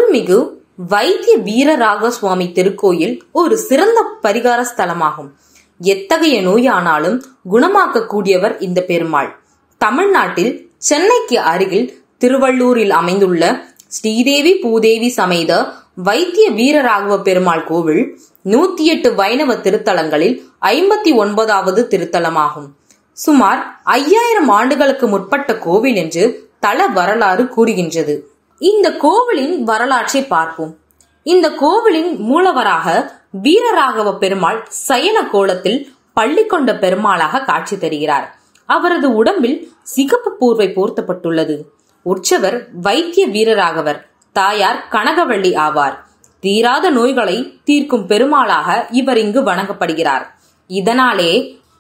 அருள்மிகு வைத்திய வீரராக சுவாமி திருக்கோயில் ஒரு சிறந்த பரிகார ஸ்தலமாகும். எத்தகைய நோயானாலும் குணமாக்கக்கூடியவர் இந்த பெருமாள். தமிழ்நாட்டில் சென்னைக்கு அருகில் திருவள்ளூரில் அமைந்துள்ள ஸ்ரீதேவி பூதேவி சமேத வைத்திய வீரராகவ பெருமாள் கோவில் 108 வைணவ திருத்தலங்களில் 59வது திருத்தலமாகும். சுமார் 5000 ஆண்டுகளுக்கு முற்பட்ட கோவில் என்று தல வரலாறு கூறுகின்றது. இந்த கோவிலின் வரலாற்றை பார்ப்போம். இந்த கோவிலின் மூலவராக வீரராகவ பெருமாள் சயன கோலத்தில் பள்ளி கொண்ட பெருமாளாக காட்சி தருகிறார். அவரது உடம்பில் சிகப்பு பூர்வை போர்த்தப்பட்டுள்ளது. உற்சவர் வைத்திய வீரராகவர், தாயார் கனகவள்ளி ஆவார். தீராத நோய்களை தீர்க்கும் பெருமாளாக இவர் இங்கு வணங்கப்படுகிறார். இதனாலே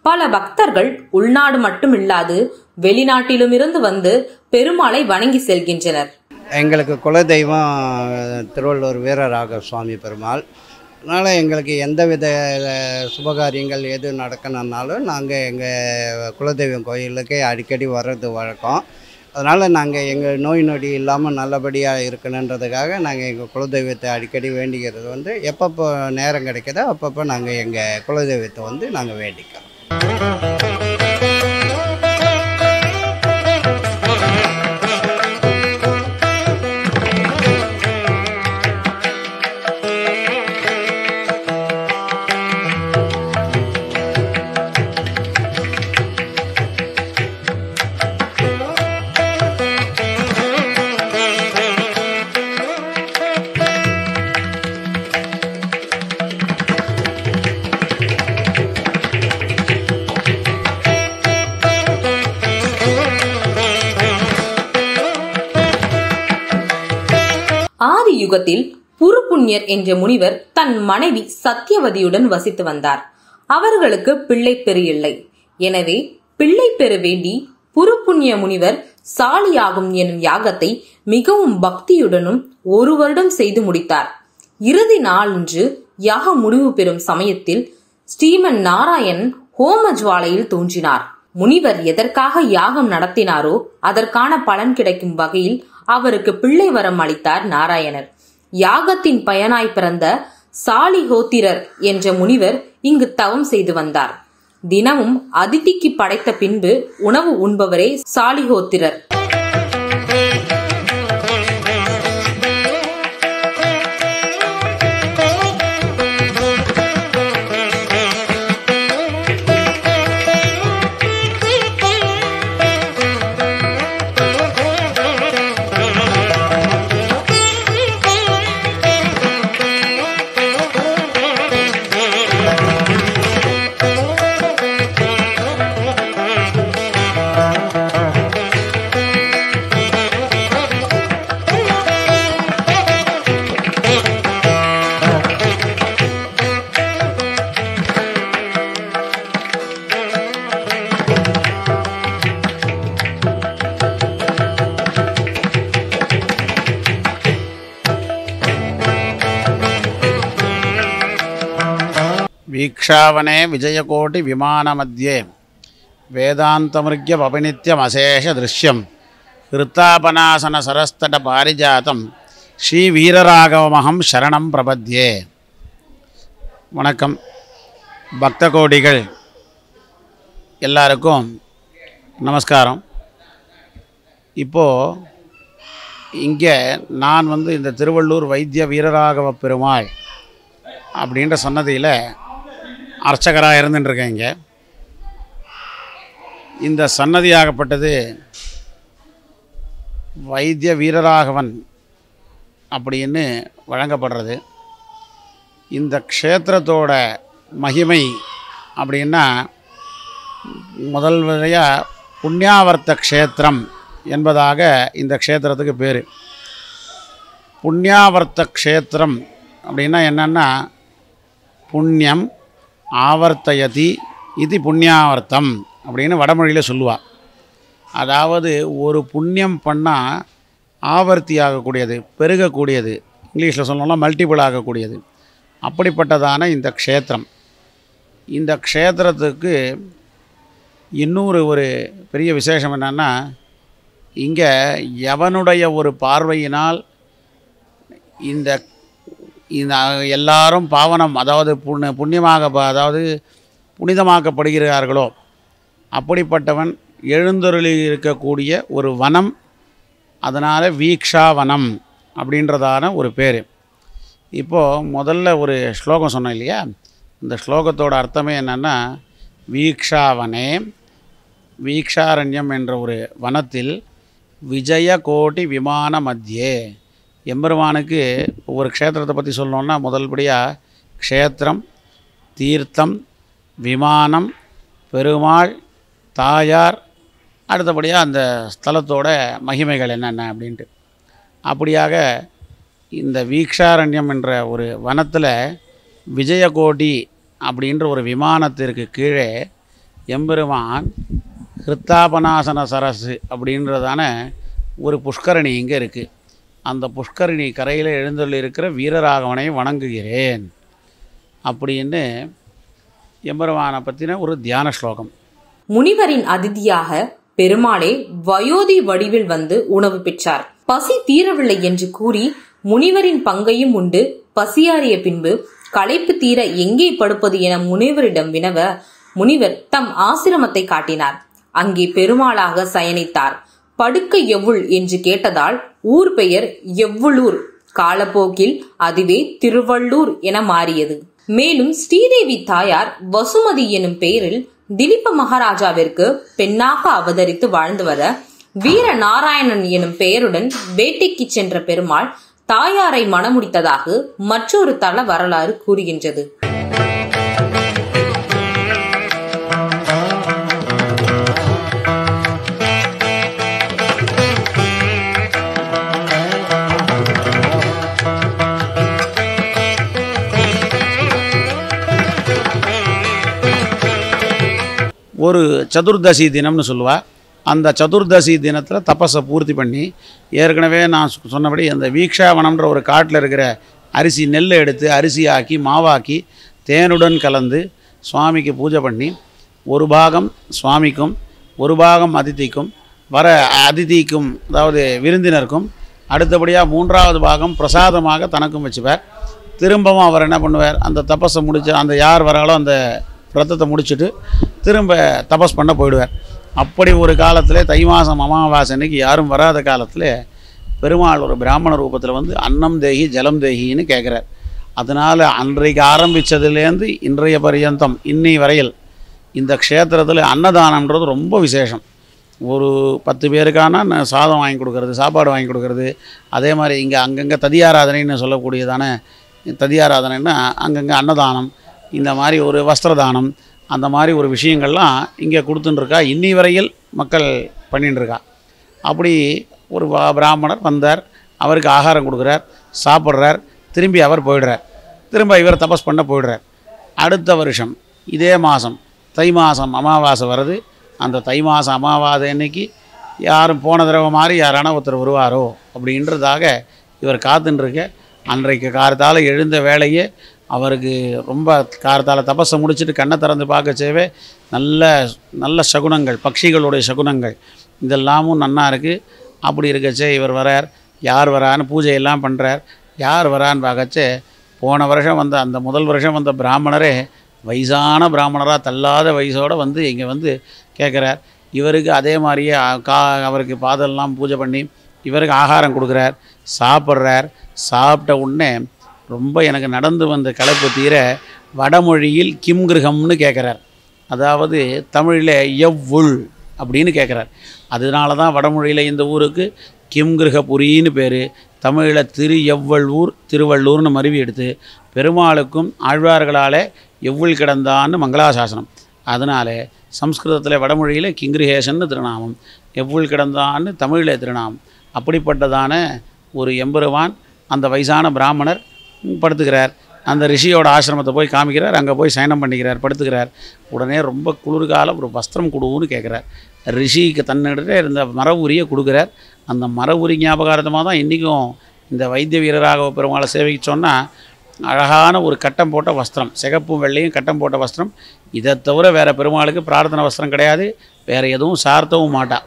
பல பக்தர்கள் உள்நாடு மட்டுமில்லாது வெளிநாட்டிலும் இருந்து வந்து பெருமாளை வணங்கி செல்கின்றனர். எங்களுக்கு குலதெய்வம் திருவள்ளூர் வீரராக சுவாமி பெருமாள். அதனால் எங்களுக்கு எந்தவித சுபகாரியங்கள் எது நடக்கணுன்னாலும் நாங்கள் எங்கள் குலதெய்வம் கோயிலுக்கு அடிக்கடி வர்றது வழக்கம். அதனால் நாங்கள் எங்கள் நோய் நொடி இல்லாமல் நல்லபடியாக இருக்கணுன்றதுக்காக நாங்கள் எங்கள் குலதெய்வத்தை அடிக்கடி வேண்டிக்கிறது வந்து எப்பப்போ நேரம் கிடைக்குதோ அப்பப்போ நாங்கள் எங்கள் குலதெய்வத்தை வந்து நாங்கள் வேண்டிக்கிறோம். ஆதி யுகத்தில் புருப்புண்ணியர் என்ற முனிவர் தன் மனைவி சத்தியவதியுடன் வசித்து வந்தார். அவர்களுக்கு பிள்ளை பெறு இல்லை. எனவே பிள்ளை பெற வேண்டி புருப்புண்ணிய முனிவர் சாலியாகும் எனும் யாகத்தை மிகவும் பக்தியுடனும் 1 வருடம் செய்து முடித்தார். இறுதி நாளன்று யாகம் முடிவு பெறும் சமயத்தில் ஸ்ரீமன் நாராயணன் ஹோம ஜுவாலையில் தோன்றினார். முனிவர் எதற்காக யாகம் நடத்தினாரோ அதற்கான பலன் கிடைக்கும் வகையில் அவருக்கு பிள்ளை வரம் அளித்தார் நாராயணர். யாகத்தின் பயனாய் பிறந்த சாலிஹோத்திரர் என்ற முனிவர் இங்கு தவம் செய்து வந்தார். தினமும் அதிதிக்கு படைத்த பின்பு உணவு உண்பவரே சாலிஹோத்திரர். வீக்ஷாவனே விஜயகோட்டி விமான மத்தியே வேதாந்தமிருக்ய பபிநித்யமசேஷ திருஷ்யம் கிருத்தாபனாசன சரஸ்தட பாரிஜாதம் ஸ்ரீ வீரராகவமகம் சரணம் பிரபத்யே. வணக்கம் பக்த கோடிகள் எல்லாருக்கும் நமஸ்காரம். இப்போது இங்கே நான் இந்த திருவள்ளூர் வைத்திய வீரராகவ பெருமாள் அப்படின்ற சன்னதியில் அர்ச்சகராக இருந்துட்டுருக்கேன். இங்கே இந்த சன்னதியாகப்பட்டது வைத்திய வீரராகவன் அப்படின்னு வழங்கப்படுறது. இந்த க்ஷேத்திரத்தோட மகிமை அப்படின்னா முதல் வரையாக புண்ணியாவர்த்த க்ஷேத்திரம் என்பதாக இந்த க்ஷேத்திரத்துக்கு பேர். புண்ணியாவர்த்த க்ஷேத்திரம் அப்படின்னா என்னென்னா புண்ணியம் ஆவர்த்தயதி இது புண்ணியாவர்த்தம் அப்படின்னு வடமொழியில் சொல்லுவாள். அதாவது ஒரு புண்ணியம் பண்ணால் ஆவர்த்தி ஆகக்கூடியது, பெருகக்கூடியது, இங்கிலீஷில் சொல்லணும்னா மல்டிபிள் ஆகக்கூடியது. அப்படிப்பட்டதான இந்த க்ஷேத்திரம். இந்த க்ஷேத்திரத்துக்கு இன்னொரு ஒரு பெரிய விசேஷம் என்னென்னா, இங்கே எவனுடைய ஒரு பார்வையினால் இந்த இந்த எல்லாரும் பாவனம், அதாவது புண்ணியமாக அதாவது புனிதமாக்கப்படுகிறார்களோ அப்படிப்பட்டவன் எழுந்தருளி இருக்கக்கூடிய ஒரு வனம். அதனால் வீக்ஷாவனம் அப்படின்றதான ஒரு பேர். இப்போது முதல்ல ஒரு ஸ்லோகம் சொன்னேன் இல்லையா, இந்த ஸ்லோகத்தோட அர்த்தமே என்னென்னா, வீக்ஷாவனே, வீக்ஷாரண்யம் என்ற ஒரு வனத்தில் விஜயகோட்டி விமான மத்தியே. எம்பெருமானுக்கு ஒரு க்ஷேத்திரத்தை பற்றி சொல்லணுன்னா முதல்படியாக க்ஷேத்திரம், தீர்த்தம், விமானம், பெருமாள், தாயார், அடுத்தபடியாக அந்த ஸ்தலத்தோட மகிமைகள் என்னென்ன அப்படின்ட்டு. அப்படியாக இந்த வீக்ஷாரண்யம் என்ற ஒரு வனத்தில் விஜயகோடி அப்படின்ற ஒரு விமானத்திற்கு கீழே எம்பெருமான் ஹிருத்தாபனாசன சரசு அப்படின்றதான ஒரு புஷ்கரணி இங்கே இருக்குது. அந்த புஷ்கரணி கரையில் எழுந்தருளி இருக்கிற வீரராகவனை வணங்குகிறேன் அப்படின்னு எம்பெருமானை பற்றின ஒரு தியான ஸ்லோகம். முனிவரின் அதிதியாக பெருமாளே வயோதி வடிவில் வந்து உணவு பெற்றார். பசி தீரவில்லை என்று கூறி முனிவரின் பங்கையும் உண்டு பசியாறிய பின்பு களைப்பு தீர எங்கே படுப்பது என முனிவரிடம் வினவ, முனிவர் தம் ஆசிரமத்தை காட்டினார். அங்கே பெருமாளாக சயனித்தார். படுக்க எவ்வுள் என்று கேட்டதால் ஊர் பெயர் எவ்வுளூர். காலப்போக்கில் அதுவே திருவள்ளூர் என மாறியது. மேலும் ஸ்ரீதேவி தாயார் வசுமதி எனும் பெயரில் திலீப மகாராஜாவிற்கு பெண்ணாக அவதரித்து வாழ்ந்து வர வீர நாராயணன் எனும் பெயருடன் வேட்டைக்கு சென்ற பெருமாள் தாயாரை மணமுடித்ததாக மற்றொரு தல வரலாறு கூறுகின்றது. ஒரு சதுர்தசி தினம்னு சொல்லுவாள். அந்த சதுர்தசி தினத்தில் தபஸை பூர்த்தி பண்ணி, ஏற்கனவே நான் சொன்னபடி அந்த வீக்ஷாவனம்ன்ற ஒரு காட்டில் இருக்கிற அரிசி நெல்லை எடுத்து அரிசியாக்கி மாவாக்கி தேனுடன் கலந்து சுவாமிக்கு பூஜை பண்ணி, ஒரு பாகம் சுவாமிக்கும் ஒரு பாகம் அதிதிக்கும், வர அதிதிக்கும் அதாவது விருந்தினருக்கும், அடுத்தபடியாக 3வது பாகம் பிரசாதமாக தனக்கும் வச்சுப்பார். திரும்பவும் அவர் என்ன பண்ணுவார், அந்த தபஸை முடிச்சு அந்த யார் வராலோ அந்த விரதத்தை முடிச்சுட்டு திரும்ப தபஸ் பண்ண போயிடுவார். அப்படி ஒரு காலத்தில் தை மாதம் அமாவாசை அன்னைக்கு யாரும் வராத காலத்தில் பெருமாள் ஒரு பிராமண ரூபத்தில் வந்து அன்னம் தேகி ஜலம் தேகின்னு கேட்குறார். அதனால் அன்றைக்கு ஆரம்பித்ததுலேருந்து இன்றைய பரியந்தம் இன்னை வரையில் இந்த க்ஷேத்திரத்தில் அன்னதானம்ன்றது ரொம்ப விசேஷம். ஒரு 10 பேருக்கான சாதம் வாங்கி கொடுக்கறது, சாப்பாடு வாங்கி கொடுக்கறது. அதே மாதிரி இங்கே அங்கங்கே ததியாராதனைன்னு சொல்லக்கூடியதான ததியாராதனைன்னா அங்கங்கே அன்னதானம், இந்த மாதிரி ஒரு வஸ்திரதானம், அந்த மாதிரி ஒரு விஷயங்கள்லாம் இங்கே கொடுத்துட்டுருக்கா. இன்னி வரையில் மக்கள் பண்ணிட்டுருக்கா. அப்படி ஒரு பிராமணர் வந்தார், அவருக்கு ஆகாரம் கொடுக்குறார், சாப்பிட்றார், திரும்பி அவர் போயிடுறார். திரும்ப இவர் தபஸ் பண்ண போயிடுறார். அடுத்த வருஷம் இதே மாதம் தை மாதம் அமாவாசை வருது. அந்த தை மாதம் அமாவாசை அன்னைக்கு யாரும் போன தடவை மாதிரி யாரான ஒருத்தர் வருவாரோ அப்படின்றதாக இவர் காத்துட்டுருக்க. அன்றைக்கு காலத்தால் எழுந்த வேலையே அவருக்கு ரொம்ப காலத்தால் தபஸை முடிச்சுட்டு கண்ணை திறந்து பார்க்கச்சேவே நல்ல நல்ல சகுனங்கள், பட்சிகளுடைய சகுனங்கள் இதெல்லாமும் நன்னா இருக்குது. அப்படி இருக்கச்சே இவர் வரார். யார் வரான்னு பூஜையெல்லாம் பண்ணுறார். யார் வரான்னு பார்க்கச்சே போன வருஷம் வந்த அந்த முதல் வருஷம் வந்த பிராமணரே வயசான பிராமணராக தள்ளாத வயசோடு வந்து இங்கே வந்து கேட்குறார். இவருக்கு அதே மாதிரியே அவருக்கு பாதெல்லாம் பூஜை பண்ணி இவருக்கு ஆகாரம் கொடுக்குறார், சாப்பிட்றார். சாப்பிட்ட உடனே ரொம்ப எனக்கு நடந்து வந்த களைப்பு தீர வடமொழியில் கிம் கிரகம்னு கேட்குறார். அதாவது தமிழில் எவ்வுள் அப்படின்னு கேட்குறார். அதனால தான் வடமொழியில் இந்த ஊருக்கு கிம்கிரகபுரின்னு பேர். தமிழில் எவ்வளூர் திருவள்ளூர்னு மருவி எடுத்து பெருமாளுக்கும் ஆழ்வார்களால் எவ்வுள் கிடந்தான்னு மங்களாசாசனம். அதனால் சம்ஸ்கிருதத்தில் வடமொழியில் கிங்கிருஹேசன்னு திருநாமம், எவ்வுள் கிடந்தான்னு தமிழில் திருநாமம். அப்படிப்பட்டதான ஒரு எம்பெருமான் அந்த வயசான பிராமணர் படுத்துக்கிறார். அந்த ரிஷியோட ஆசிரமத்தை போய் காமிக்கிறார். அங்கே போய் சயனம் பண்ணிக்கிறார், படுத்துக்கிறார். உடனே ரொம்ப குளிர்காலம் ஒரு வஸ்திரம் கொடுன்னு கேட்குறார். ரிஷிக்கு தன்னிடத்துல இருந்த மர உரியை கொடுக்குறார். அந்த மர உரி ஞாபகார்த்தமாக தான் இன்றைக்கும் இந்த வைத்திய வீரராக பெருமாளை சேவைக்கு சொன்னால் அழகான ஒரு கட்டம் போட்ட வஸ்திரம், சிகப்பும் வெள்ளையும் கட்டம் போட்ட வஸ்திரம். இதை தவிர வேறு பெருமாளுக்கு பிரார்த்தனை வஸ்திரம் கிடையாது, வேறு எதுவும் சார்த்தவும் மாட்டா.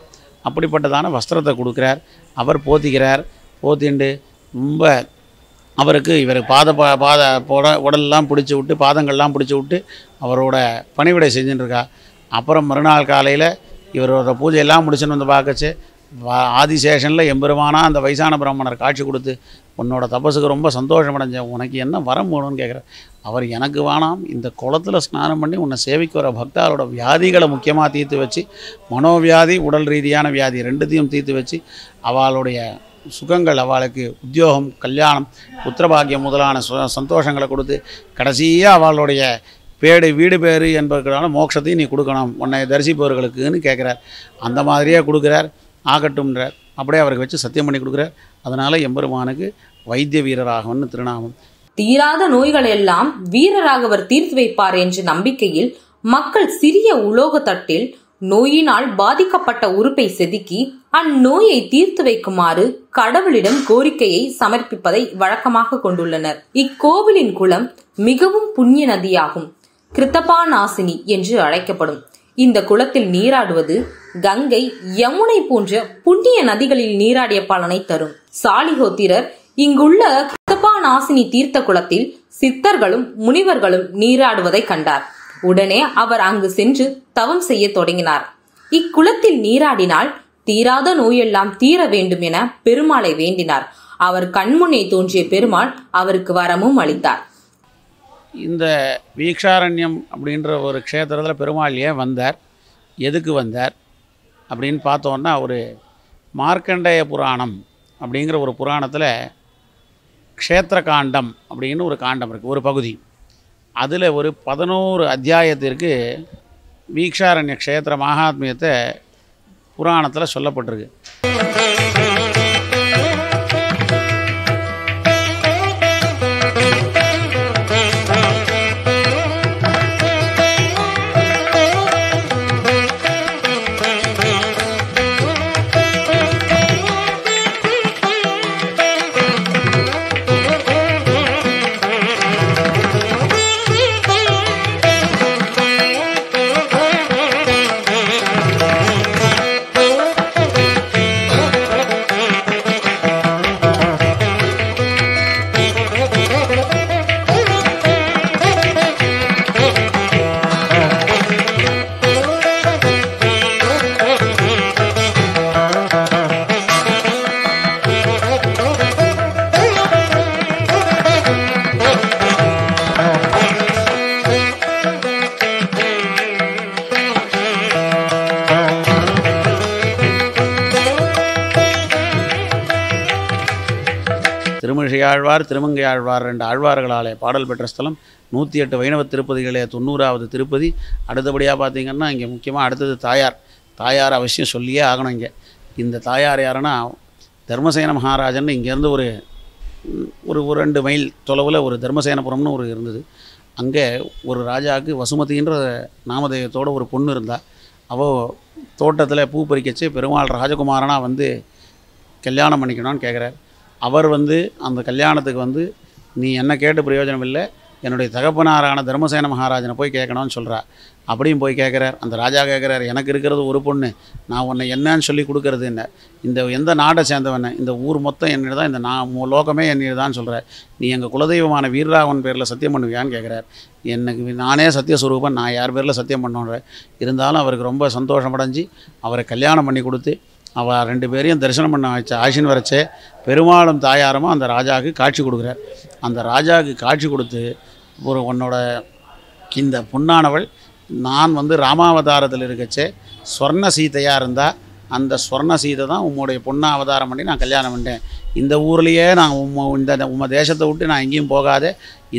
அப்படிப்பட்டதான வஸ்திரத்தை கொடுக்குறார். அவர் போத்திக்கிறார். போத்திண்டு ரொம்ப அவருக்கு இவர் உடலெல்லாம் பிடிச்சி விட்டு பாதங்கள்லாம் பிடிச்சி விட்டு அவரோட பணிவிடை செஞ்சுட்டுருக்கா. அப்புறம் மறுநாள் காலையில் இவரோட பூஜையெல்லாம் முடிச்சுன்னு வந்து பார்க்கச்சு ஆதிசேஷனில் எம்பெருமானா அந்த வயசான பிராமணர் காட்சி கொடுத்து உன்னோட தபஸுக்கு ரொம்ப சந்தோஷம் அடைஞ்சேன், உனக்கு என்ன வரம் வேணும்னு கேட்குறார். அவர் எனக்கு வேணாம், இந்த குளத்தில் ஸ்நானம் பண்ணி உன்னை சேவிக்கு வர பக்தாரோட வியாதிகளை முக்கியமாக தீர்த்து வச்சு, மனோவியாதி உடல் ரீதியான வியாதி ரெண்டுத்தையும் தீர்த்து வச்சு அவளுடைய சுகங்கள், அவளுக்கு உத்தியோகம், கல்யாணம், புத்திரபாகியம் முதலான சந்தோஷங்களை கொடுத்து கடைசியாக அவளுடைய வீடு பேர் என்பதற்கான மோட்சத்தையும் நீ கொடுக்கணும் உன்னை தரிசிப்பவர்களுக்குன்னு கேட்குறார். அந்த மாதிரியே கொடுக்குறார். ஆகட்டும்ன்றார். அப்படியே அவருக்கு வச்சு சத்தியம் பண்ணி கொடுக்குறார். அதனால் எம்பெருமானுக்கு வைத்திய வீரராகவன் திருநாமம். தீராத நோய்கள் எல்லாம் வீரராகவர் தீர்த்து வைப்பார் என்ற நம்பிக்கையில் மக்கள் சிறிய உலோக தட்டில் நோயினால் பாதிக்கப்பட்ட உறுப்பை செதுக்கி அந்நோயை தீர்த்து வைக்குமாறு கடவுளிடம் கோரிக்கையை சமர்ப்பிப்பதை வழக்கமாக கொண்டுள்ளனர். இக்கோவிலின் குளம் மிகவும் புண்ணிய நதியாகும். கிருத்தபாநாசினி என்று அழைக்கப்படும் இந்த குளத்தில் நீராடுவது கங்கை, யமுனை போன்ற புண்ணிய நதிகளில் நீராடிய பலனை தரும். சாலிஹோத்திரர் இங்குள்ள கிருத்தபாநாசினி தீர்த்த குளத்தில் சித்தர்களும் முனிவர்களும் நீராடுவதை கண்டார். உடனே அவர் அங்கு சென்று தவம் செய்ய தொடங்கினார். இக்குளத்தில் நீராடினால் தீராத நோயெல்லாம் தீர வேண்டும் என பெருமாளை வேண்டினார். அவர் கண்முன்னே தோன்றிய பெருமாள் அவருக்கு வரமும் அளித்தார். இந்த வீக்ஷாரண்யம் அப்படின்ற ஒரு க்ஷேத்திரத்தில் பெருமாள் ஏன் வந்தார், எதுக்கு வந்தார் அப்படின்னு பார்த்தோன்னா, ஒரு மார்க்கண்டேய புராணம் அப்படிங்கிற ஒரு புராணத்தில் க்ஷேத்திர காண்டம் அப்படின்னு ஒரு காண்டம் இருக்குது, ஒரு பகுதி. அதில் ஒரு 11 அத்தியாயத்திற்கு வீக்ஷாரண்ய க்ஷேத்திர மகாத்மியத்தை புராணத்தில் சொல்லப்பட்டிருக்கு. திருமிழிசையாழ்வார், திருமங்கையாழ்வார் 2 ஆழ்வார்களாலே பாடல் பெற்ற ஸ்தலம். 108 வைணவ திருப்பதிகளே 90வது திருப்பதி. அடுத்தபடியாக பார்த்திங்கன்னா இங்கே முக்கியமாக அடுத்தது தாயார் அவசியம் சொல்லியே ஆகணும். இங்கே இந்த தாயார் யாருன்னா தர்மசேன மகாராஜன். இங்கேருந்து ஒரு 2 மைல் தொலைவில் ஒரு தர்மசேனபுரம்னு ஒரு இருந்தது. அங்கே ஒரு ராஜாவுக்கு வசுமதின்ற நாமதேயத்தோடு ஒரு பொண்ணு இருந்தாள். அவள் தோட்டத்தில் பூ பறிக்கச்சு பெருமாள் ராஜகுமாரனாக வந்து கல்யாணம் பண்ணிக்கணும்னு கேட்குறார். அவர் அந்த கல்யாணத்துக்கு நீ என்ன கேட்டு பிரயோஜனம் இல்லை, என்னுடைய தகப்பனாரான தர்மசேன மகாராஜனை போய் கேட்கணும்னு சொல்கிறா. அப்படியும் போய் கேட்குறார். அந்த ராஜா கேட்குறார், எனக்கு இருக்கிறது ஒரு பொண்ணு, நான் உன்னை என்னன்னு சொல்லி கொடுக்கறது என்ன, இந்த எந்த நாட்டை சேர்ந்தவன, இந்த ஊர் மொத்தம் என்னிட தான், இந்த லோகமே என்னிட தான் சொல்கிறார். நீ எங்கள் குலதெய்வமான வீரராகவன் பேரில் சத்தியம் பண்ணுவியான்னு கேட்குறார். எனக்கு நானே சத்தியஸ்வரூபன், நான் யார் பேரில் சத்தியம் பண்ணுறேன். இருந்தாலும் அவருக்கு ரொம்ப சந்தோஷமடைஞ்சு அவரை கல்யாணம் பண்ணி கொடுத்து அவள் 2 பேரையும் தரிசனம் பண்ண வச்ச ஆசின்னு வரைச்சே பெருமாளும் தாயாரமும் அந்த ராஜாவுக்கு காட்சி கொடுக்குறார். அந்த ராஜாவுக்கு காட்சி கொடுத்து உன்னோட இந்த பொன்னானவள் நான் ராமாவதாரத்தில் இருக்கச்சே ஸ்வர்ண சீதையாக இருந்தால் அந்த ஸ்வர்ண சீதை தான் உம்முடைய பொண்ணை அவதாரம் பண்ணி நான் கல்யாணம் பண்ணேன். இந்த ஊர்லேயே நான் உம்ம தேசத்தை விட்டு நான் எங்கேயும் போகாதே,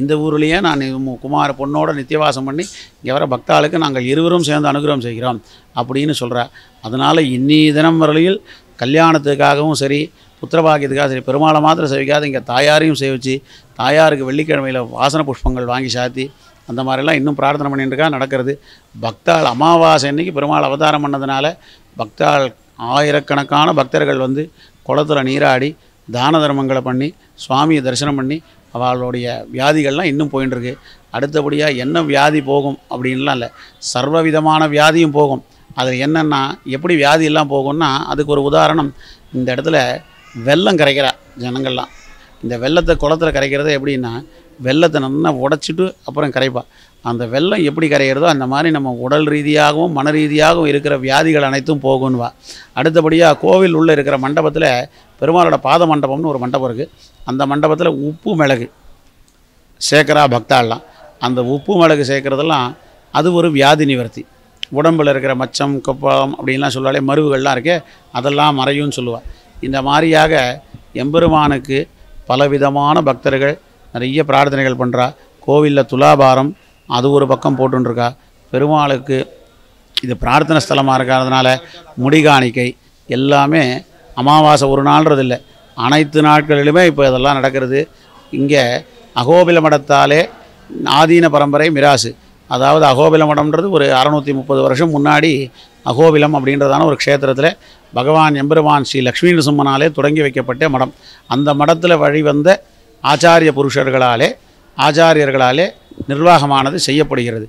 இந்த ஊர்லேயே நான் குமார பொண்ணோட நித்தியவாசம் பண்ணி இங்கே வர பக்தாளுக்கு நாங்கள் இருவரும் சேர்ந்து அனுகிரகம் செய்கிறோம் அப்படின்னு சொல்கிறார். அதனால் இன்னி தினம் வரையில் கல்யாணத்துக்காகவும் சரி, புத்திரபாகியத்துக்காக சரி, பெருமாளை மாத்திரம் சேவிக்காத இங்கே தாயாரையும் சேவிச்சு தாயாருக்கு வெள்ளிக்கிழமையில் வாசன புஷ்பங்கள் வாங்கி சாத்தி அந்த மாதிரிலாம் இன்னும் பிரார்த்தனை பண்ணிட்டுருக்கா நடக்கிறது. பக்தாள் அமாவாசை அன்னைக்கு பெருமாள் அவதாரம் பண்ணதுனால பக்தாள் ஆயிரக்கணக்கான பக்தர்கள் குளத்தில் நீராடி தான தர்மங்களை பண்ணி சுவாமியை தரிசனம் பண்ணி அவளுடைய வியாதிகள்லாம் இன்னும் போயின்ட்டுருக்கு. அடுத்தபடியாக என்ன வியாதி போகும் அப்படின்லாம் இல்லை, சர்வ விதமான வியாதியும் போகும். அது என்னென்னா எப்படி வியாதியெல்லாம் போகும்னா அதுக்கு ஒரு உதாரணம், இந்த இடத்துல வெல்லம் கரைக்கிறா ஜனங்கள்லாம். இந்த வெள்ளத்தை குளத்தில் கரைக்கிறது எப்படின்னா, வெள்ளத்தை நல்லா உடைச்சிட்டு அப்புறம் கரைப்பா. அந்த வெள்ளம் எப்படி கரைகிறதோ அந்த மாதிரி நம்ம உடல் ரீதியாகவும் மன ரீதியாகவும் இருக்கிற வியாதிகள் அனைத்தும் போகுன்வா. அடுத்தபடியாக கோவில் உள்ளே இருக்கிற மண்டபத்தில் பெருமாளோட பாத மண்டபம்னு ஒரு மண்டபம் இருக்குது. அந்த மண்டபத்தில் உப்பு மிளகு சேர்க்குறா பக்தாலாம். அந்த உப்பு மிளகு சேர்க்குறதெல்லாம் அது ஒரு வியாதி நிவர்த்தி. உடம்பில் இருக்கிற மச்சம் கொப்பளம் அப்படின்லாம் சொல்லாலே மருவுகள்லாம் இருக்கே, அதெல்லாம் மறையும்னு சொல்லுவாள். இந்த மாதிரியாக எம்பெருமானுக்கு பலவிதமான பக்தர்கள் நிறைய பிரார்த்தனைகள் பண்ணுறா. கோவிலில் துலாபாரம் அது ஒரு பக்கம் போட்டுருக்கா. பெருமாளுக்கு இது பிரார்த்தனை ஸ்தலமாக இருக்கிறதுனால முடிகாணிக்கை எல்லாமே அமாவாசை ஒரு நாள்ன்றது இல்லை, அனைத்து நாட்களிலுமே இப்போ இதெல்லாம் நடக்கிறது. இங்கே அகோபில மடத்தாலே ஆதீன பரம்பரை மிராசு, அதாவது அகோபில மடம்ன்றது ஒரு 630 வருஷம் முன்னாடி அகோபிலம் அப்படின்றதான ஒரு க்ஷேத்திரத்தில் பகவான் எம்பெருமான் ஸ்ரீ லக்ஷ்மி நரசிம்மனாலே தொடங்கி வைக்கப்பட்ட மடம். அந்த மடத்தில் வழிவந்த ஆச்சாரிய புருஷர்களாலே ஆச்சாரியர்களாலே நிர்வாகமானது செய்யப்படுகிறது.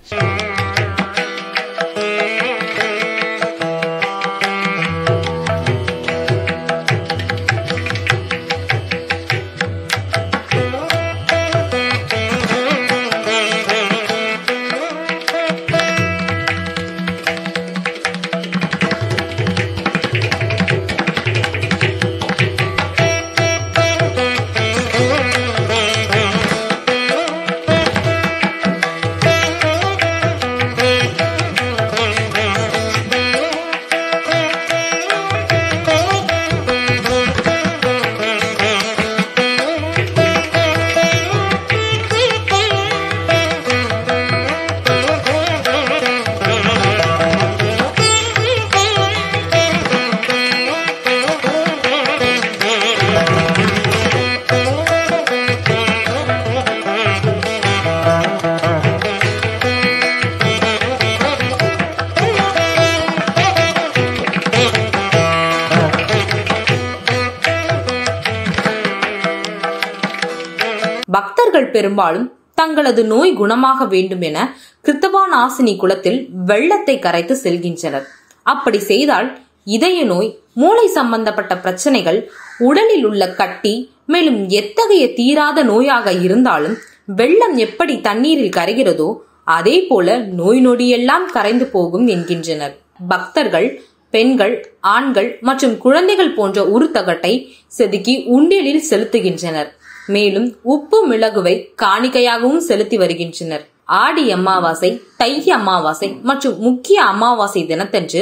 பக்தர்கள் பெரும்பாலும் தங்களது நோய் குணமாக வேண்டும் என கிருத்தவானாசினி குளத்தில் வெள்ளத்தை கரைத்து செல்கின்றனர். அப்படி செய்தால் இதய நோய், மூளை சம்பந்தப்பட்ட பிரச்சனைகள், உடலில் உள்ள கட்டி, மேலும் எத்தகைய தீராத நோயாக இருந்தாலும் வெள்ளம் எப்படி தண்ணீரில் கரைகிறதோ அதே போல நோய் நொடியெல்லாம் கரைந்து போகும் என்கின்றனர். பக்தர்கள் பெண்கள், ஆண்கள் மற்றும் குழந்தைகள் போன்ற உருத்தகட்டை செதுக்கி உண்டியலில் செலுத்துகின்றனர். மேலும் உப்பு மிளகுவை காணிக்கையாகவும் செலுத்தி வருகின்றனர். ஆடி அமாவாசை, தை அமாவாசை மற்றும் முக்கிய அமாவாசை தினத்தன்று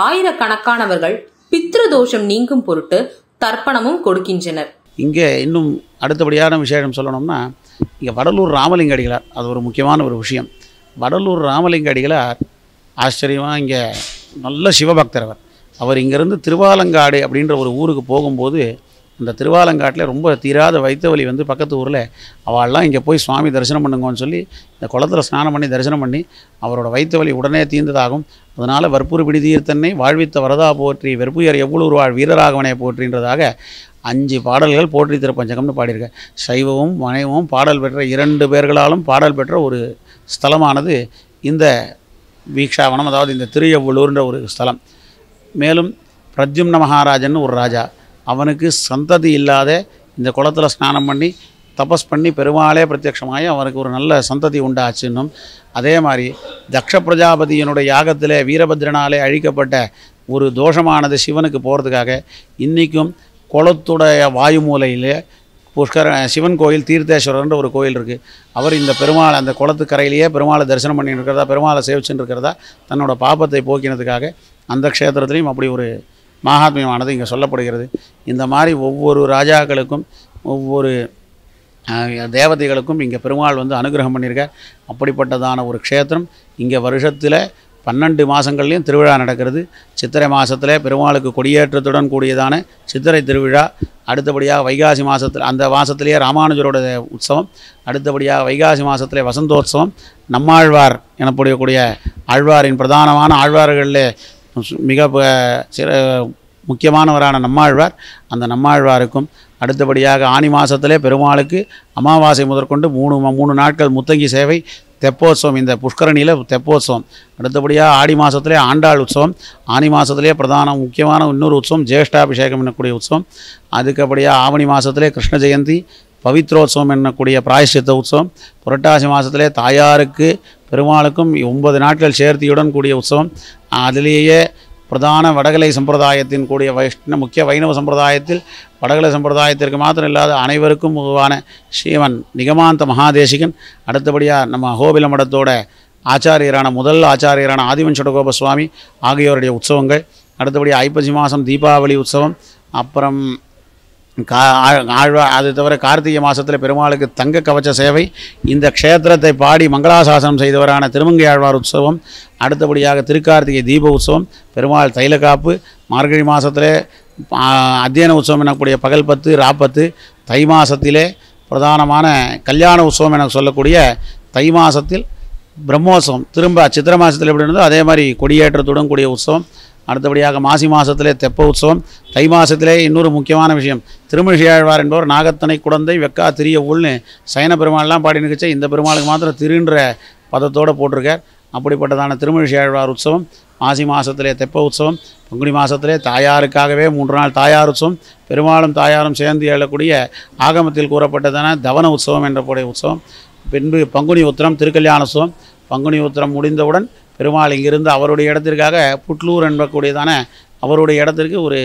ஆயிரக்கணக்கானவர்கள் பித்ருதோஷம் நீங்கும் பொருட்டு தர்ப்பணமும் கொடுக்கின்றனர். இங்கே இன்னும் அடுத்தபடியான விஷயம் சொல்லணும்னா, இங்கே வடலூர் ராமலிங்க அடிகளார், அது ஒரு முக்கியமான ஒரு விஷயம். வடலூர் ராமலிங்க அடிகளார் ஆச்சரியமாக இங்கே நல்ல சிவபக்தர். அவர் இங்கேருந்து திருவாலங்காடு அப்படின்ற ஒரு ஊருக்கு போகும்போது அந்த திருவாலங்காட்டில் ரொம்ப தீராத வைத்த வலி வந்து பக்கத்து ஊரில் அவள்லாம் இங்கே போய் சுவாமி தரிசனம் பண்ணுங்கன்னு சொல்லி இந்த குளத்தில் ஸ்நானம் பண்ணி தரிசனம் பண்ணி அவரோட வைத்த வலி உடனே தீர்ந்ததாகும். அதனால் வற்புறு பிடிதீர்த்தன்னை வாழ்வித்த வரதா போற்றி வெறுப்புயர் எவ்வளவு வாழ் வீரராகவனை போற்றின்றதாக 5 பாடல்கள் போற்றி திருப்பஞ்சகம்னு பாடியிருக்கேன். சைவமும் வனைவும் பாடல் பெற்ற 2 பேர்களாலும் பாடல் பெற்ற ஒரு ஸ்தலமானது இந்த வீக்ஷாவனம், அதாவது இந்த திருஎவ்வளூர்ன்ற ஒரு ஸ்தலம். மேலும் பிரத்யும்ன மகாராஜன் ஒரு ராஜா, அவனுக்கு சந்ததி இல்லாத இந்த குளத்தில் ஸ்நானம் பண்ணி தபஸ் பண்ணி பெருமாளே பிரத்யட்சமாகி அவனுக்கு ஒரு நல்ல சந்ததி உண்டாச்சுன்னும், அதே மாதிரி தக்ஷ பிரஜாபதியினுடைய யாகத்தில் வீரபத்ரனாலே அழிக்கப்பட்ட ஒரு தோஷமானது சிவனுக்கு போகிறதுக்காக இன்றைக்கும் குளத்துடைய வாயு மூலையிலே சிவன் கோயில் தீர்த்தேஸ்வரர்ன்ற ஒரு கோயில் இருக்குது. அவர் இந்த பெருமாள் அந்த குளத்துக்கரையிலேயே பெருமாளை தரிசனம் பண்ணிட்டு இருக்கிறதா, பெருமாளை சேவிச்சுட்டு இருக்கிறதா, தன்னோட பாப்பத்தை போக்கினதுக்காக அந்த க்ஷேத்திரத்துலேயும் அப்படி ஒரு மகாத்மியமானது இங்கே சொல்லப்படுகிறது. இந்த மாதிரி ஒவ்வொரு ராஜாக்களுக்கும் ஒவ்வொரு தேவதைகளுக்கும் இங்கே பெருமாள் வந்து அனுகிரகம் பண்ணியிருக்கார். அப்படிப்பட்டதான ஒரு க்ஷேத்திரம். இங்கே வருஷத்தில் 12 மாதங்கள்லேயும் திருவிழா நடக்கிறது. சித்திரை மாதத்தில் பெருமாளுக்கு கொடியேற்றத்துடன் கூடியதான சித்திரை திருவிழா, அடுத்தபடியாக வைகாசி மாதத்தில் அந்த மாதத்திலேயே ராமானுஜரோட உற்சவம், அடுத்தபடியாக வைகாசி மாதத்திலே வசந்தோத்சவம், நம்மாழ்வார் எனப்படக்கூடிய ஆழ்வாரின் பிரதானமான ஆழ்வார்களில் மிக முக்கியமானவரான நம்மாழ்வார், அந்த நம்மாழ்வாருக்கும் அடுத்தபடியாக ஆனி மாதத்திலே பெருமாளுக்கு அமாவாசை முதற்கொண்டு 3 நாட்கள் முத்தங்கி சேவை, தெப்போத்சவம், இந்த புஷ்கரணியில் தெப்போத்சவம், அடுத்தபடியாக ஆடி மாதத்திலே ஆண்டாள் உற்சவம், ஆனி மாதத்திலே பிரதான முக்கியமான இன்னொரு உற்சவம் ஜேஷ்டாபிஷேகம் என்னக்கூடிய உற்சவம், அதுக்கபடியாக ஆவணி மாதத்திலே கிருஷ்ண ஜெயந்தி, பவித்ரோத்சவம் என்னக்கூடிய பிராயஷ்சித்த உற்சவம். புரட்டாசி மாதத்திலே தாயாருக்கு பெருமாளுக்கும் 9 நாட்கள் சேர்த்தியுடன் கூடிய உற்சவம். அதிலேயே பிரதான வடகலை சம்பிரதாயத்தின் கூடிய முக்கிய வைணவ சம்பிரதாயத்தில் வடகலை சம்பிரதாயத்திற்கு மாத்திரம் இல்லாத அனைவருக்கும் பொதுவான ஸ்ரீமன் நிகமாந்த மகாதேசிகன், அடுத்தபடியாக நம்ம அகோபில மடத்தோட ஆச்சாரியரான முதல் ஆச்சாரியரான ஆதிவன் சடகோப சுவாமி ஆகியோருடைய உற்சவங்கள். அடுத்தபடி ஐப்பசி மாதம் தீபாவளி உற்சவம். அப்புறம் அது தவிர கார்த்திகை மாதத்தில் பெருமாளுக்கு தங்க கவச்ச சேவை. இந்த க்ஷேத்திரத்தை பாடி மங்களாசாசனம் செய்தவரான திருமங்கை ஆழ்வார் உற்சவம். அடுத்தபடியாக திருக்கார்த்திகை தீப உற்சவம், பெருமாள் தைலக்காப்பு. மார்கழி மாதத்திலே அத்தியன உற்சவம் எனக்கூடிய பகல் 10 ராப்பத்து. தை மாதத்திலே பிரதானமான கல்யாண உற்சவம் என சொல்லக்கூடிய தை மாதத்தில் பிரம்மோற்சவம். திரும்ப சித்திரை மாதத்தில் எப்படி இருந்தோ அதே மாதிரி கொடியேற்றத்துடன் கூடிய உற்சவம். அடுத்தபடியாக மாசி மாதத்திலே தெப்ப உற்சவம். தை மாதத்திலே இன்னொரு முக்கியமான விஷயம், திருமழிசையாழ்வார் என்பவர் நாகத்தனை குடந்தை வெக்கா திரிய ஊழ்னு சயன பெருமாள்லாம் பாடி நிகழ்ச்சி. இந்த பெருமாளுக்கு மாத்திரம் திருன்ற பதத்தோடு போட்டிருக்கார். அப்படிப்பட்டதான திருமழிசையாழ்வார் உற்சவம். மாசி மாதத்திலே தெப்ப உற்சவம். பங்குனி மாதத்திலே தாயாருக்காகவே 3 நாள் தாயார் உற்சவம். பெருமாளும் தாயாரும் சேர்ந்து எழக்கூடிய ஆகமத்தில் கூறப்பட்டதான தவன உற்சவம் என்ற கூடிய உற்சவம். பின்பு பங்குனி உத்திரம் திருக்கல்யாண உற்சவம். பங்குனி உத்திரம் முடிந்தவுடன் பெருமாள் இங்கிருந்து அவருடைய இடத்திற்காக புட்லூர் என்பக்கூடியதான அவருடைய இடத்திற்கு ஒரு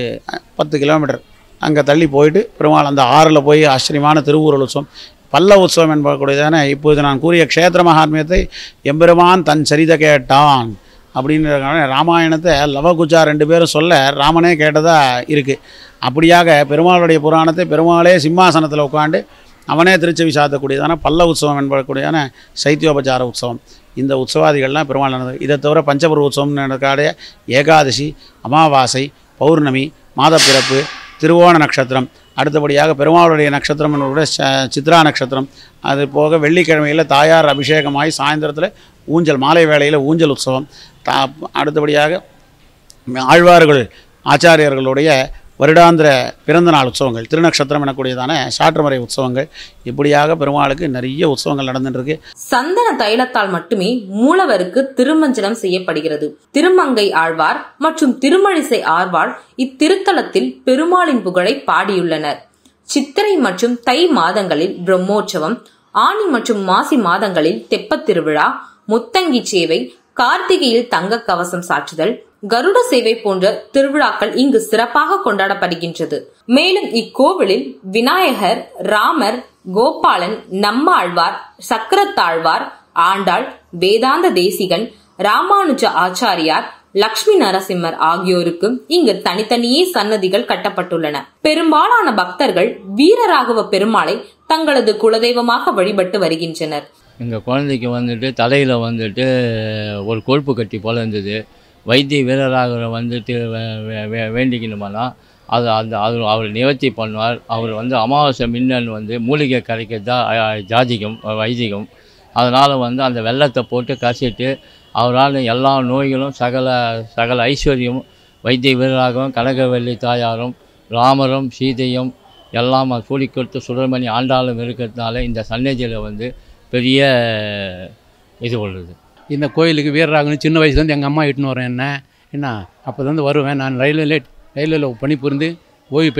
10 கிலோமீட்டர் அங்கே தள்ளி போயிட்டு பெருமாள் அந்த ஆறில் போய் ஆச்சரியமான திருவூரல் உற்சவம், பல்ல உற்சவம் என்பக்கூடியதான இப்போது நான் கூறிய க்ஷேத்திர மகாத்மியத்தை எம்பெருமான் தன் சரித கேட்டான் அப்படின்றதுக்கான ராமாயணத்தை லவகுச்சா 2 பேரும் சொல்ல ராமனே கேட்டதாக இருக்குது. அப்படியாக பெருமாளுடைய புராணத்தை பெருமாளே சிம்மாசனத்தில் உட்காந்து அவனே திருச்செவி சாத்தக்கூடியதான பல்ல உற்சவம் என்பக்கூடியதான சைத்தியோபச்சார உற்சவம். இந்த உற்சவாதிகள்லாம் பெருமாள் நடந்தது. இதை தவிர பஞ்சபுர உற்சவம் நடக்காத ஏகாதசி, அமாவாசை, பௌர்ணமி, மாதப்பிறப்பு, திருவோண நட்சத்திரம், அடுத்தபடியாக பெருமாளுடைய நட்சத்திரம் என்னுடைய சித்ரா நட்சத்திரம். அது போக வெள்ளிக்கிழமையில் தாயார் அபிஷேகமாகி சாயந்தரத்தில் ஊஞ்சல், மாலை வேளையில் ஊஞ்சல் உற்சவம். அடுத்தபடியாக ஆழ்வார்கள் ஆச்சாரியர்களுடைய வருடாந்திர பிறந்த நாள் உற்சவங்கள், திருநக்ஷத்திரம் எனக்கூடியதான சாற்றுமறை உற்சவங்கள். இப்படியாக பெருமாளுக்கு நிறைய உற்சவங்கள் நடந்துருக்கு. சந்தன தைலத்தால் மட்டுமே மூலவருக்கு திருமஞ்சனம் செய்யப்படுகிறது. திருமங்கை ஆழ்வார் மற்றும் திருமழிசை ஆழ்வார் இத்திருத்தலத்தில் பெருமாளின் புகழை பாடியுள்ளனர். சித்திரை மற்றும் தை மாதங்களில் பிரம்மோற்சவம், ஆனி மற்றும் மாசி மாதங்களில் தெப்பத் திருவிழா, முத்தங்கி சேவை, கார்த்திகையில் தங்க கவசம் சாற்றுதல், கருட சேவை போன்ற திருவிழாக்கள் இங்கு சிறப்பாக கொண்டாடப்படுகின்றது. மேலும் இக்கோவிலில் விநாயகர், ராமர், கோபாலன், நம்மாழ்வார், சக்கரத்தாழ்வார், ஆண்டாள், வேதாந்த தேசிகன், ராமானுஜ ஆச்சாரியார், லட்சுமி நரசிம்மர் ஆகியோருக்கு இங்கு தனித்தனியே சன்னதிகள் கட்டப்பட்டுள்ளன. பெரும்பாலான பக்தர்கள் வீரராகவ பெருமாளை தங்களது குலதெய்வமாக வழிபட்டு வருகின்றனர். எங்கள் குழந்தைக்கு வந்துட்டு தலையில் வந்துட்டு ஒரு கொழுப்பு கட்டி போல இருந்தது. வைத்திய வீரராக வந்துட்டு வேண்டிக்கணுமானா அது அவர் நிவர்த்தி பண்ணுவார். அவர் அமாவாசை மின்னல் மூலிகை கரைக்கிறதா வைதிகம். அதனால் அந்த வெள்ளத்தை போட்டு கசிட்டு அவரால் எல்லா நோய்களும் சகல ஐஸ்வர்யம் வைத்திய வீரராகவும் கனகவல்லி தாயாரும் ராமரும் சீதையும் எல்லாம் கூடி கொடுத்து சுடர்மணி ஆண்டாளும் இருக்கிறதுனால இந்த சன்னதியில் பெரிய இது உள்ளது. இந்த கோயிலுக்கு வீரராகணும் சின்ன வயசுலேருந்து எங்கள் அம்மா இட்டுன்னு வரேன் என்ன அப்போ வருவேன். நான் ரயில்வேல பணிபுரிந்து ஓய்வு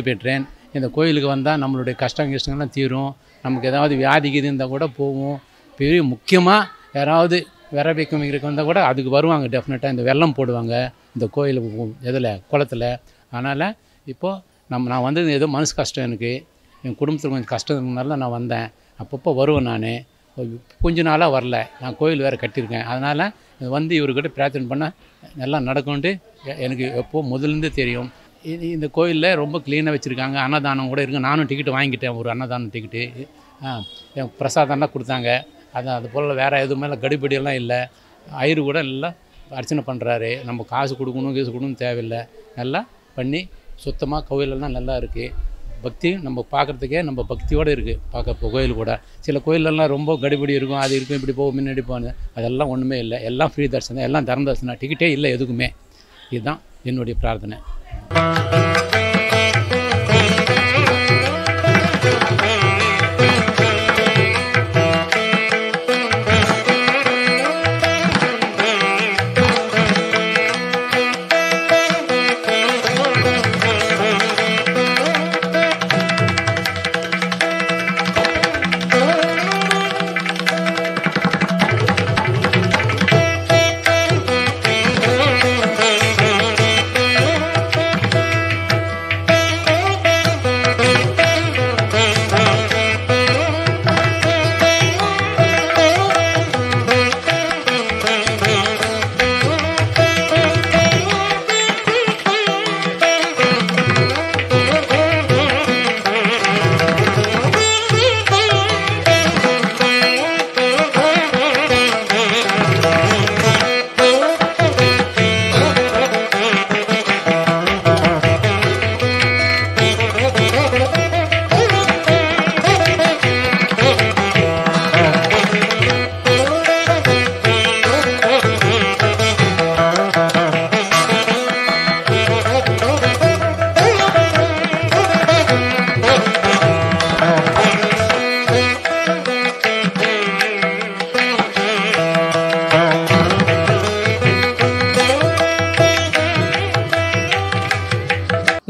பெற்றேன். இந்த கோயிலுக்கு வந்தால் நம்மளுடைய கஷ்டங்கள்லாம் தீரும். நமக்கு ஏதாவது வியாதிக்கு இருந்தால் கூட போவோம். பெரிய முக்கியமாக யாராவது விரவிக்கம் இருக்க வந்தால் கூட அதுக்கு வருவாங்க. டெஃபினட்டாக இந்த வெள்ளம் போடுவாங்க இந்த கோயிலுக்கு இதில் குளத்தில். அதனால் இப்போது நான் வந்தது ஏதோ மனசு கஷ்டம், எனக்கு என் குடும்பத்தில் கொஞ்சம் கஷ்டம் இருந்தாலும் நான் வந்தேன். அப்பப்போ வருவேன். நான் கொஞ்ச நாளாக வரல. நான் கோயில் வேறு கட்டியிருக்கேன். அதனால் இவர்கிட்ட பிரார்த்தனை பண்ண நல்லா நடக்கும்ட்டு எனக்கு எப்போது முதலேருந்து தெரியும். இந்த கோயிலில் ரொம்ப க்ளீனாக வச்சுருக்காங்க. அன்னதானம் கூட இருக்குது. நானும் டிக்கெட்டு வாங்கிட்டேன், ஒரு அன்னதானம் டிக்கெட்டு. என் பிரசாதம்லாம் கொடுத்தாங்க. அது போல் வேறு எதுவுமே இல்லை, கடிபடியெல்லாம் இல்லை. ஐயரு கூட நல்லா அர்ச்சனை பண்ணுறாரு. நம்ம காசு கொடுக்கணும் தேவையில்லை. நல்லா பண்ணி சுத்தமாக கோயிலெல்லாம் நல்லா இருக்குது. பக்தி நம்ம பார்க்குறதுக்கே நம்ம பக்தியோடு இருக்குது பார்க்க கோயில் கூட. சில கோயிலெல்லாம் ரொம்ப கடிபடி இருக்கும், அது இருக்கும், இப்படி போகும், முன்னாடி போகணும். அதெல்லாம் ஒன்றுமே இல்லை. எல்லாம் ஃப்ரீ தரிசனம், எல்லாம் தர்ம தரிசனம், டிக்கெட்டே இல்லை எதுக்குமே. இதுதான் என்னுடைய பிரார்த்தனை.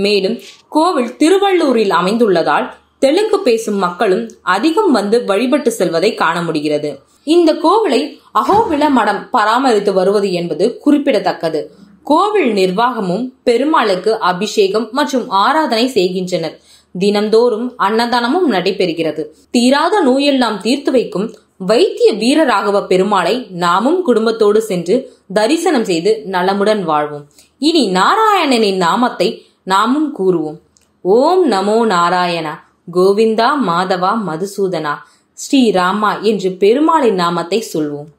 மேலும் கோவில் திருவள்ளூரில் அமைந்துள்ளதால் தெலுங்கு பேசும் மக்களும் அதிகம் வந்து வழிபட்டு செல்வதை காண முடிகிறது. இந்த கோவிலை அகோபில மடம் பராமரித்து வருவது என்பது குறிப்பிடத்தக்கது. கோவில் நிர்வாகமும் பெருமாளுக்கு அபிஷேகம் மற்றும் ஆராதனை செய்கின்றனர். தினந்தோறும் அன்னதானமும் நடைபெறுகிறது. தீராத நோயெல்லாம் தீர்த்து வைக்கும் வைத்திய வீரராகவ பெருமாளை நாமும் குடும்பத்தோடு சென்று தரிசனம் செய்து நலமுடன் வாழ்வோம். இனி நாராயணனின் நாமத்தை நாமும் கூறுவோம். ஓம் நமோ நாராயணா, கோவிந்தா, மாதவா, மதுசூதனா, ஸ்ரீராமா என்று பெருமாளின் நாமத்தை சொல்வோம்.